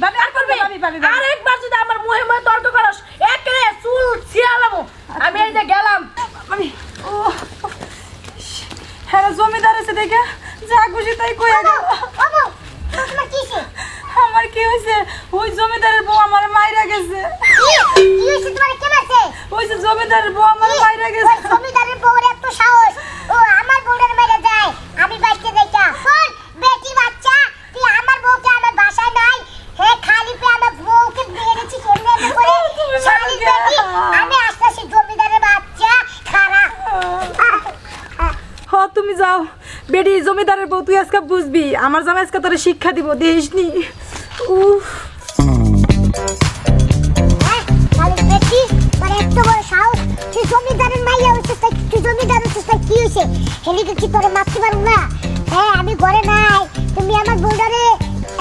ভাবি আর করবি আরেকবার যদি আমার মুহে মুহে তর্ক করস একরে চুল ছিয়ালামু আমি এই যে গেলাম ভাবি ও হ্যাঁ জমিদার আছে দেখে যা খুশি তাই কই গেল বাবু তোমার কিছে আমার কি হইছে ওই জমিদারের বউ আমার মাইরা গেছে কি হইছে তোমার কেন আছে ওই যে জমিদারের বউ আমার মাইরা গেছে জমিদারের বউর এত সাহস ও আমার বউরের মেরে যায় আমি বাইকে দেখা শোন বেটি বাচ্চা তুই আমার বউকে আমার বাসায় নাই হে খালি পে আমার বউকে মেরেছি কেমনে করে শালি বেটি আমি আসতেছি জমিদারের বাচ্চা খারাপ হ তুমি যাও বেডি জমিদারের বউ তুই আজকে বুঝবি আমার জামাই আজকে তোরে শিক্ষা দিব দেশনি উফ খালি বেটি তোর এত বড় সাহস তুই জমিদারের মাইয়া হইছিস তুই জমিদার হইছিস কি হইছে হেলিকে কি তোরে মারতে পারবো না হ্যাঁ আমি ঘরে নাই তুমি আমার বউডারে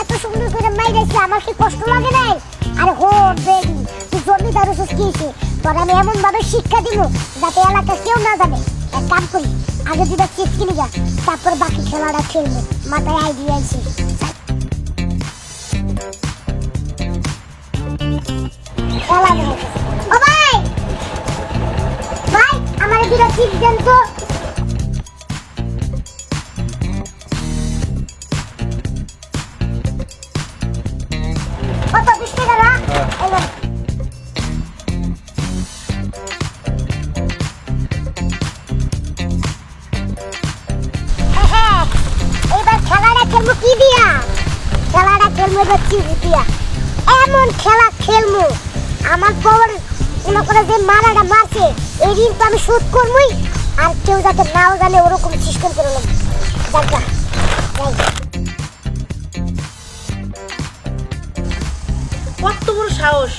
এত সুন্দর করে মাইরাইছি আমার কি কষ্ট লাগে নাই আরে হো বেডি তুই জমিদার হইছিস কি হইছে তোর আমি এমন ভাবে শিক্ষা দিব যাতে এলাকা কেউ না জানে এক কাম করি আগে দুটা চিপস কিনে যা তারপর বাকি খেলাটা খেলবে মাথায় আইডিয়া আছে খেলা দেবে ও ভাই ভাই আমার দুটা চিপস দেন তো কত 20 টাকা না এবার এবার খেলাটা খেলবো কি দিয়া খেলাটা খেলবো এবার চিপস দিয়া এমন খেলা খেলবো আমার পর মনে করে যে মারাটা মারছে এই ঋণ তো আমি শোধ করবই আর কেউ যাতে নাও জানে ওরকম সিস্টেম করে নেব যাক কত বড় সাহস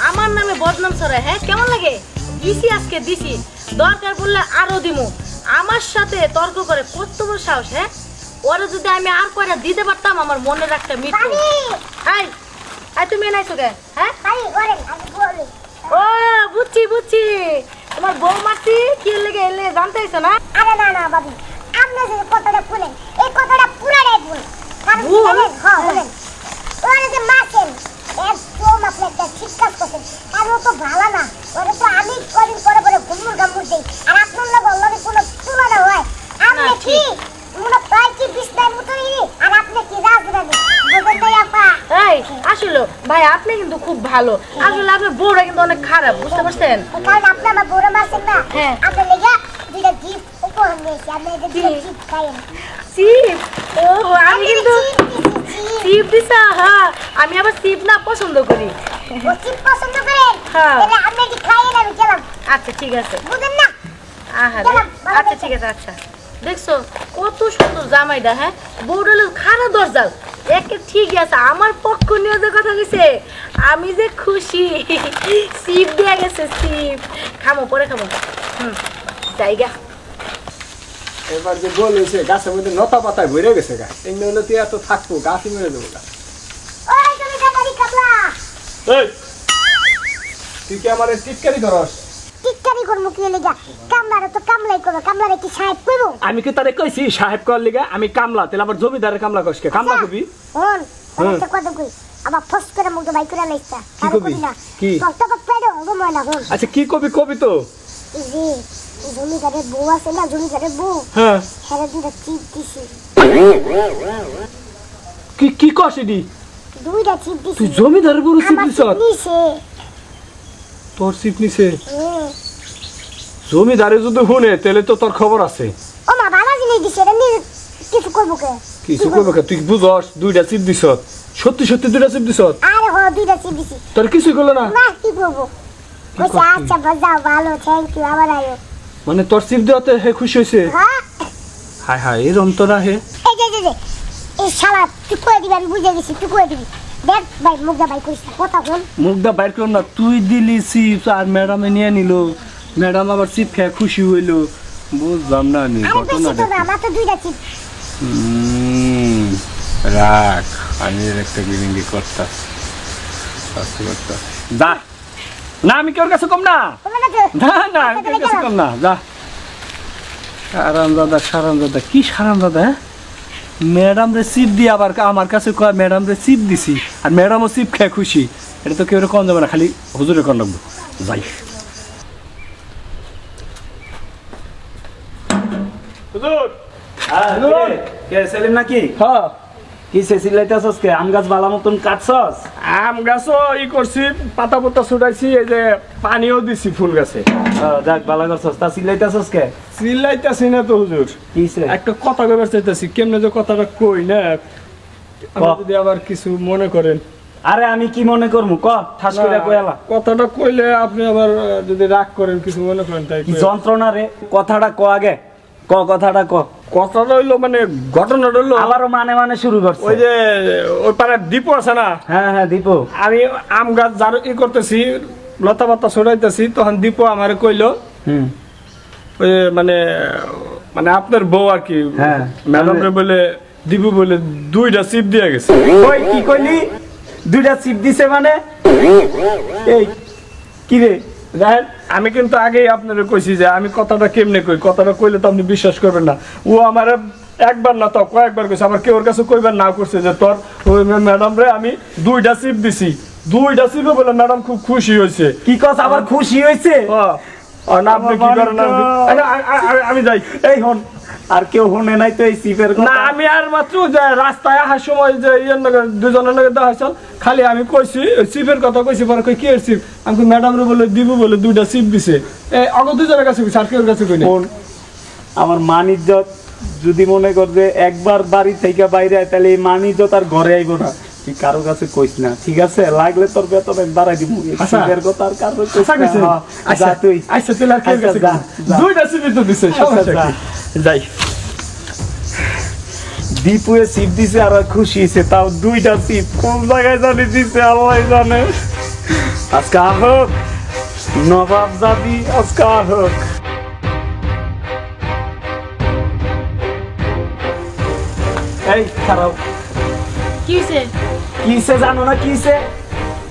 আমার নামে বদনাম ছড়ায় হ্যাঁ কেমন লাগে দিছি আজকে দিছি দরকার পড়লে আরো দিমু আমার সাথে তর্ক করে কত বড় সাহস হ্যাঁ ওরে যদি আমি আর কয়টা দিতে পারতাম আমার মনে রাখতে মৃত্যু আই আই তুমি এনাইছো কে হ্যাঁ আরে ওরে আমি বলি ও বুঝছি তোমার বউ মারছি কি লেগে এলে জানতে আইছো না আরে না বাবু আপনি যে কথাটা বলেন এই কথাটা পুরাটাই ভুল কারণ কি জানেন হ্যাঁ বলেন ওরে যে মাছেন একদম আপনি একটা ঠিক কাজ করছেন আর ও তো ভালো না ওরে তো আমি কদিন পরে ঘুমুর গামুর দেই আর আপনার লোক অলরেডি কোনো তুলনা হয় আপনি কি মনে পাই কি বিস্তার মতোই আর আপনি কি রাজরানী বুঝেন নাই আপা এই আসলে ভাই আপনি কিন্তু খুব ভালো আসলে আপনার বউটা কিন্তু অনেক খারাপ বুঝতে পারছেন কারণ আপনি আমার বড় মাছেন না হ্যাঁ। আপনি লেগে দুইটা গিফট উপহার নিয়েছি আপনি এই দুইটা গিফট খাইয়েন সিপ ও আমি কিন্তু সিপ দিছা হ্যাঁ আমি আবার সিপ না পছন্দ করি ও চিপ পছন্দ করেন হ্যাঁ। তাহলে আপনি কি খাইয়েন আমি গেলাম আচ্ছা ঠিক আছে বুঝেন না আহা গেলাম, ভালো আচ্ছা থেকো। ঠিক আছে আচ্ছা দেখছো কত সুন্দর জামাইটা হ্যাঁ বউটা হলো খারাপ দরজাল একে ঠিক আছে আমার পক্ষ নিয়ে যে কথা কইছে আমি যে খুশি সিপ দিয়ে গেছে সিপ খামো পরে খাবো জায়গা এবার যে বলেছে গাছের মধ্যে লতা পাতায় ভরে গেছে গা এমনি হলে তুই এত থাকবো গাছই মেরে দেবো গা ওই তুমি কাটারি কাবলা এই তুই কি আমার টিটকারি করস টিটকারি করবো কি লেগা কামলারে তো কামলাই করবো কামলারে কি সাহেব করবো আমি কি তারে কইছি সাহেব কর লিগা আমি কামলা তাহলে আবার জমিদারের কামলা কসকে কামলা কবি হন একটা কথা কই আবার ফস করে মুখ বাই করে লাইছা কি কবি? কি? কষ্ট করতে দাও গো ময়না হন আচ্ছা কি কবি কবি তো এই যে জমিদারের বউ আছে না জমিদারের বউ হ্যাঁ হেরে দুইটা চিপ দিছি কি কি কসিডি দুইটা চিপ দিছি তুই জমিদারের বড় সিপ আমার দিছ চিপ নিছে তোর সিপ নিছে হুম। জমিদারে যদি শুনে তাহলে তো তোর খবর আছে ও মা ভালো জিনিস দিছে এটা নিয়ে কিছু করবো কে কিছু করবে কে? তুই বুঝস দুইটা সিপ দিছ সত্যি সত্যি দুইটা সিপ দিছ আরে হ দুইটা চিপ দিছি তোর কিছুই করলো না না কি করবো বলছে করবি? আচ্ছা বাজাও ভালো থ্যাংক ইউ আবার আয়ো মানে তোর সিপ দেওয়াতে হে খুশি হয়েছে হ্যাঁ হায় হায় এরম তো না হে এই যে এই শালা তুই করে দিবি আমি বুঝে গেছি তুই করে দিবি দেখ ভাই মুখটা ভাই করিস না, কথা বল মুখটা বাইর কর না তুই দিলি চিপস আর ম্যাডামে নিয়ে নিল ম্যাডাম আবার চিপ খেয়ে খুশি হইলো বুঝলাম না আমি আরে বেশি তো না মাত্র দুইটা চিপ রাখ আমি একটা গিরিঙ্গি করতাম যা না আমি কেউ কাছে কম না বলে না তো না না আমি কেউ কাছে কম না যা সারাম দাদা কি সারাম দাদা ম্যাডাম রে চিপ দিয়ে আবার আমার কাছে কয় ম্যাডাম রে চিপ দিছি আর ম্যাডামও চিপ খেয়ে খুশি। এটা তো কেউ কম যাবে না, খালি হুজুরে কর লাগবো। যাই হুজুর। কে সেলিম নাকি? হ্যাঁ, কি সেসিলাইতাছস কে? আম গাছ বালা মতন কাটছস? আম গাছও করছি, পাতা পাতা ছুটাইছি, এই যে পানিও দিছি ফুল গাছে। যাক বালা করছস। তা সিলাইতাছস কে? চিল্লাইতাছি না তো হুজুর, কিসে? একটা কথা কইবার চাইতাছি, কেমনে যে কথাটা কই না, আপনি যদি আবার কিছু মনে করেন। আরে আমি কি মনে করমু ক, ঠাস করে কইলা। কথাটা কইলে আপনি আবার যদি রাগ করেন, কিছু মনে করেন, তাই কি কইয়া। যন্ত্রণা রে, কথাটা ক আগে। ক কথাটা ক। কথাটা হইলো মানে ঘটনাটা হইলো আবারও মানে মানে শুরু করছে। ওই যে ওই পাড়ার দীপু আছে না, হ্যাঁ হ্যাঁ দীপু। আমি আম গাছ যার করতেছি, লতা পাতা ছড়াইতেছি, তখন দীপু আমারে কইলো হুম। ওই মানে মানে আপনার বউ আর কি, হ্যাঁ। ম্যাডাম রে বলে দীপু বলে 2টা চিপ দিয়ে গেছে। ওই কি কইলি? 2টা চিপ দিছে মানে? এই কি রে? দেখেন, আমি কিন্তু আগেই আপনারে কইছি যে আমি কথাটা কেমনে কই, কথাটা কইলে তো আপনি বিশ্বাস করবেন না। ও আমার একবার না তো কয়েকবার কইছে, আমার কেউ ওর কাছে কইবার না করছে যে তোর ওই ম্যাডাম রে আমি 2টা চিপ দিছি। 2টা চিপে বলে ম্যাডাম খুব খুশি হয়েছে। কি কস আবার খুশি হইছে? আর না আপনি কি করেন? আমি যাই। এই হন, আর কেউ হনে নাই তো এই চিপের না, কথা? আমি আর মাত্র যে রাস্তায় আসার সময় যে দুজনের লগে দেখা হয়েছিল, খালি আমি কইছি চিপের কথা কইছি, পরে কই কি এর চিপ, আমি ম্যাডাম রে বলে দিব বলে 2টা চিপ দিছে। এই অগ দুজনের কাছে কইছি, আর কেউ কাছে কই না। ফোন আমার মান ইজ্জত যদি মনে কর যে একবার বাড়ি থেকে বাইরে আয়, তাহলে এই মান ইজ্জত আর ঘরে আইব না। তুই কারো কাছে কইস না, ঠিক আছে? লাগলে তোর বেতন বাড়াই দিব। আচ্ছা। চিপের কথা আর কারো কইস আচ্ছা না। কইছে? হ্যাঁ, আচ্ছা যা তুই। আচ্ছা তাহলে আর কেউ আচ্ছা, কাছে যা, যা। 2টা চিপই তো দিছে, আচ্ছা, সমস্যা যা। কি? যাই। দীপুয়ে চিপ দিছে আর খুশি হয়েছে, তাও 2টা চিপ। কোন জায়গায় জানি দিছে আল্লাহ জানে। আজকে হোক নবাব জাদি, আজকে হোক। এই খারাপ কি হয়েছে? কিসে জানো না? কিসে?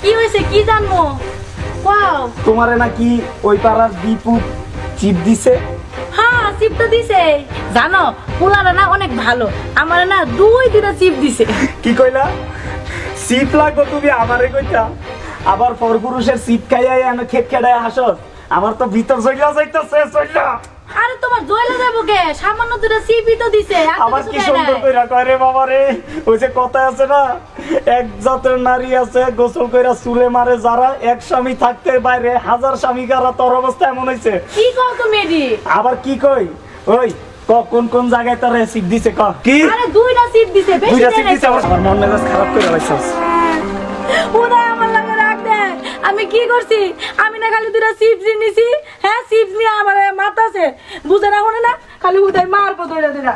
কি হয়েছে? কি জানবো? ওয়াও, তোমারে নাকি ওই পাড়ার দীপু চিপ দিছে? হ্যাঁ চিপ তো দিছে। জানো পোলারা না অনেক ভালো, আমার না 2 চিপ দিছে। কি কইলা? চিপ লাগবো তুমি আমারে কইতা? আবার পরপুরুষের চিপ খাইয়া এনে খেত খেড়ায় হাসস? আমার তো ভিতর চইলা যাইতাছে, চইলা। আরে তোমার জয়লা যাবো কে? সামান্য 2টা চিপই তো দিছে, আর তো আবার কিছু কি দেয় সুন্দর নাই। কইরা কয় রে বাবা রে। ওই যে কথা আছে না, এক জাতের নারী আছে গোসল কইরা চুলে মারে যারা, এক স্বামী থাকতে বাইরে 1000 স্বামী কারা। তোর অবস্থা এমন হইছে। কি কও তুমি এডি? আবার কি কই? ওই ক কোন কোন জায়গায় তোর চিপ দিছে ক? কি আরে 2টা চিপ দিছে, বেশি 2টা দেয় চিপ নাই। দিছে? আমার মন মেজাজ খারাপ করে লাইছস। উদয় আমার লাগে রাখ দেয়। আমি কি করছি? আমি না খালি 2টা চিপস নিছি, হ্যাঁ চিপস নিয়ে আমার মাথাছে বুঝে না, হনে না খালি উদয় মারবো 2টা।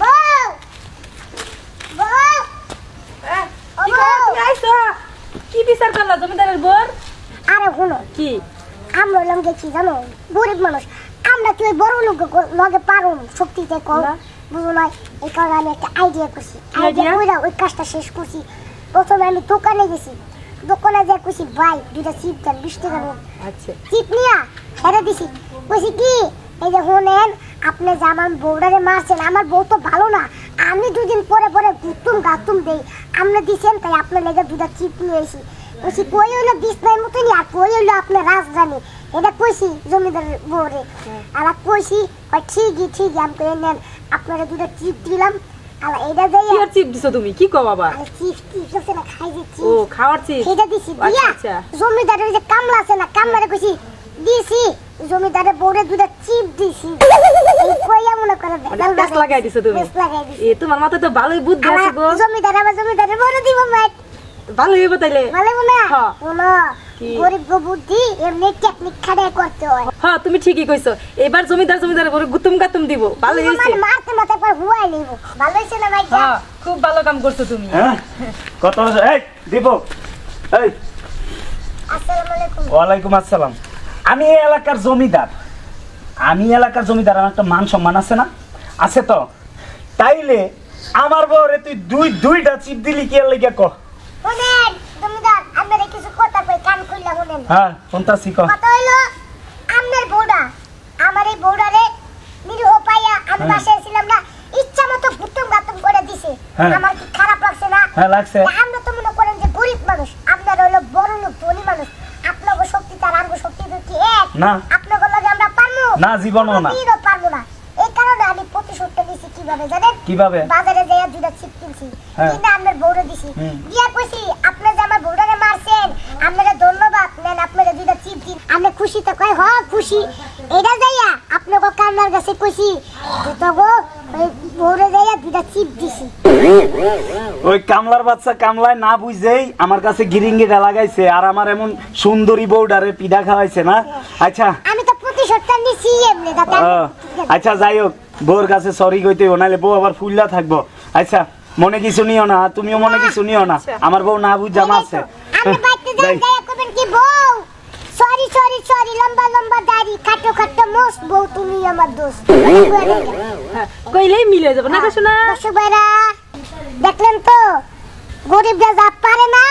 বউ বউ কি করো তুমি? আইছো কি বিচার করলা জমিদারের বোর? আরে শুনো, কি আমরা হলাম দেখছি জানো গরিব মানুষ, আমরা কি ওই বড় লোক লগে পারুম শক্তিতে কম না। বুঝো না? এই কারণে আমি একটা আইডিয়া করছি। idea? আইডিয়া কইরা ওই কাজটা শেষ করছি। প্রথমে আমি দোকানে গেছি, দোকানে যা কইছি ভাই 2টা চিপ দেন, 20 টাকা নোট। আচ্ছা চিপ নিয়া হেরে দিছি। কইছি কি, এই যে শুনেন আপনি যে আমার বউটারে মারছেন, আমার বউ তো ভালো না, আমি 2 দিন পরে পরে গুতুম গাতুম দেই, আপনি দিছেন তাই আপনার লেগে 2টা চিপ নিয়ে এসি। কইছি কই হইলো বিছনার মতনই, আর কই হইলো আপনার রাজধানী। এটা কইছি জমিদারের বউরে। আর কইছি কই ঠিকই আমি কই নেন আপনারা 2টা চিপ দিলাম। আর এটা কি দেই আর চিপ দিছো তুমি? কি কও বাবা? আর চিপ আছে না, খাই যে ও চিপ খাওয়ার চিপ। সেটা দিছি আচ্ছা, দিয়া আচ্ছা। জমিদারের যে কামলা আছে না, কামলারে কইছি দিছি, জমিদারের বউরে 2টা চিপ দিছি। এই কইয়া মনে করে মানে পেস লাগাই দিছো তুমি? পেস লাগাই দিছি। এ তোমার মাথায় তো ভালোই বুদ্ধি আছে গো। আমার জমিদারের বউরে দিব মাইট ভালোই হইব তাইলে। ভালো না হ্যাঁ। শোনো, কি? গরিব গো বুদ্ধি এমনি টেকনিক খাড়াই করতে হয়। হ্যাঁ তুমি ঠিকই কইছো। এবার জমিদারের বোর গুতুম গাতুম দিব। ভালোই হইছে। মানে মারতে মারতে পর হুয়াই লইব। ভালো হইছে না ভাই? হ্যাঁ খুব ভালো কাম করছো তুমি। হ্যাঁ কত? এই দীপক, এই আসসালামু আলাইকুম। ওয়ালাইকুম আসসালাম। আমি এই এলাকার জমিদার, আমার একটা মান সম্মান আছে না? আছে তো? তাইলে আমার বউরে তুই 2টা চিপ দিলি কি লাগি ক? শুনেন জমিদার, আপনারা কিছু কথা কই, কান খুললা শুনেন। হ্যাঁ কোনটা শিখ? কথা হইলো আমনের বউডা, আমার এই বউডারে নিরীহ পাইয়া আমি বাসায় ছিলাম না, ইচ্ছা মতো গুতুম গাতুম করে দিছে হ্যাঁ। আমার কি খারাপ লাগছে না? হ্যাঁ, লাগছে। আমরা তো মনে করেন যে গরিব মানুষ, আপনারা হলো বড় লোক ধনী মানুষ। আপনাকে শক্তি তার আমগো শক্তি কি এক? না। আপনাকে লাগে আমরা পারবো না, জীবনও না। কোনোদিনও পারবো না। এই কারণে আমি প্রতিশোধটা নিছি কিভাবে জানেন? কিভাবে? বাজারে যাইয়া দুইটা ছিপ কিনছি, হ্যাঁ। কিনে আমার বউরে দিছি, হুম। দিয়া কইছি আপনি যে আমার বউটারে মারছেন আপনারা ধন্যবাদ নেন, আপনারা দুইটা ছিপ দিন। আমি খুশি তো কয় হ খুশি। এটা যাইয়া আপনাকে কান্নার কাছে কইছি যে তো গো ওই বউরে যাইয়া দুইটা ছিপ দিছি। ওই কামলার বাচ্চা কামলায় না বুঝেই আমার কাছে গিরিঙ্গিটা লাগাইছে আর আমার এমন সুন্দরী বউডারে পিঠা খাওয়াইছে না। আচ্ছা আমি তো প্রতিশোধটা নিছি এমনি যাতে ও, আচ্ছা যাই হোক, বউর কাছে সরি কইতে নাহলে বউ আবার ফুললা থাকবো। আচ্ছা মনে কিছু নিও না, তুমিও মনে কিছু নিও না, আমার বউ না বুঝা মারছে। আমি বাইতে যাই যাই। যাইয়া কইবেন কি বউ সরি সরি সরি, লম্বা লম্বা দাড়ি খাটো খাটো মোস, বউ তুমি আমার দোস্ত। হ্যাঁ, কইলেই মিলে যাবে না শোনা। দর্শক ভাইরা দেখলেন তো, গরিবরা যা পারে না